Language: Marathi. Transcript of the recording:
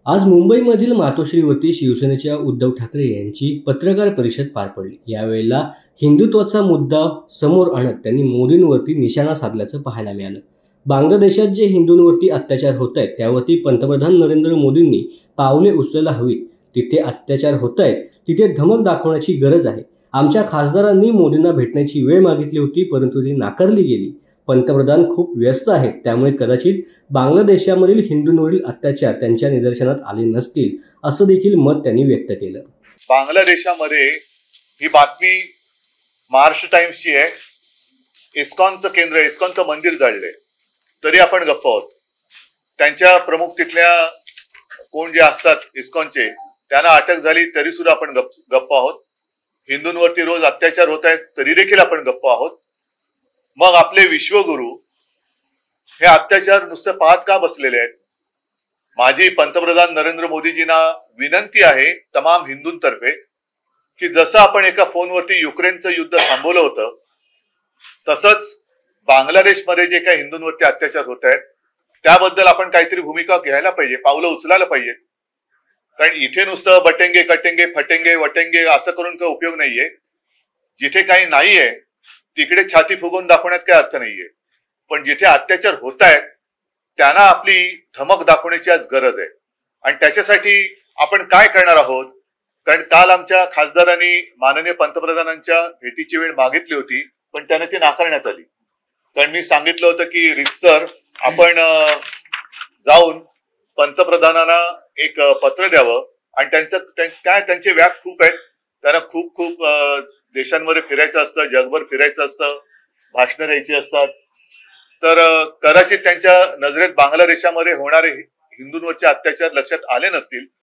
आज मुंबईमधील मातोश्रीवरती शिवसेनेच्या उद्धव ठाकरे यांची पत्रकार परिषद पार पडली। यावेळेला हिंदुत्वाचा मुद्दा समोर आणत त्यांनी मोदींवरती निशाणा साधल्याचं पाहायला मिळालं। बांगलादेशात जे हिंदूंवरती अत्याचार होत आहेत त्यावरती पंतप्रधान नरेंद्र मोदींनी पावले उचलायला हवीत। तिथे अत्याचार होत आहेत तिथे धमक दाखवण्याची गरज आहे। आमच्या खासदारांनी मोदींना भेटण्याची वेळ मागितली होती परंतु ती नाकारली गेली। पंतप्रधान खूप व्यस्त आहेत त्यामुळे कदाचित बांगलादेशामधील हिंदूंवरील अत्याचार त्यांच्या निदर्शनात आले नसतील असं देखील मत त्यांनी व्यक्त केलं। बांगलादेशामध्ये ही बातमी महाराष्ट्र टाइम्सची आहे। इस्कॉनचं केंद्र, इस्कॉनचं मंदिर जाळले तरी आपण गप्प आहोत। त्यांच्या प्रमुख तिथल्या कोण जे असतात इस्कॉनचे त्यांना अटक झाली तरी सुद्धा आपण गप्प आहोत। हिंदूंवरती रोज अत्याचार होत आहेत तरी देखील आपण गप्प आहोत। मग आपले विश्वगुरु हे अत्याचार नुसते पाहत का बसलेले आहेत? माझी पंतप्रधान नरेंद्र मोदीजींना विनंती आहे तमाम हिंदूंतर्फे की जसं आपण एका फोनवरती युक्रेनचं युद्ध थांबवलं होतं तसंच बांगलादेशमध्ये जे काही हिंदूंवरती अत्याचार होत आहेत त्याबद्दल आपण काहीतरी भूमिका घ्यायला पाहिजे, पावलं उचलायला पाहिजे। कारण इथे नुसतं बटेंगे कटेंगे फटेंगे वटेंगे असं करून काही उपयोग नाहीये। जिथे काही नाहीये तिकडे छाती फुगवून दाखवण्यात काही अर्थ नाहीये, पण जिथे अत्याचार होत आहेत त्यांना आपली धमक दाखवण्याची आज गरज आहे। आणि त्याच्यासाठी आपण काय करणार आहोत? कारण काल आमच्या खासदारांनी माननीय पंतप्रधानांच्या भेटीची वेळ मागितली होती पण त्यांना ती नाकारण्यात आली। कारण मी सांगितलं होतं की रितसर आपण जाऊन पंतप्रधानांना एक पत्र द्यावं आणि त्यांचे व्याप खूप आहेत। त्यांना खूप खूप देशांमध्ये फिरायचं असतं, जगभर फिरायचं असतं, भाषणं द्यायची असतात। तर कदाचित त्यांच्या नजरेत बांगलादेशामध्ये होणारे हिंदूंवरचे अत्याचार लक्षात आले नसतील।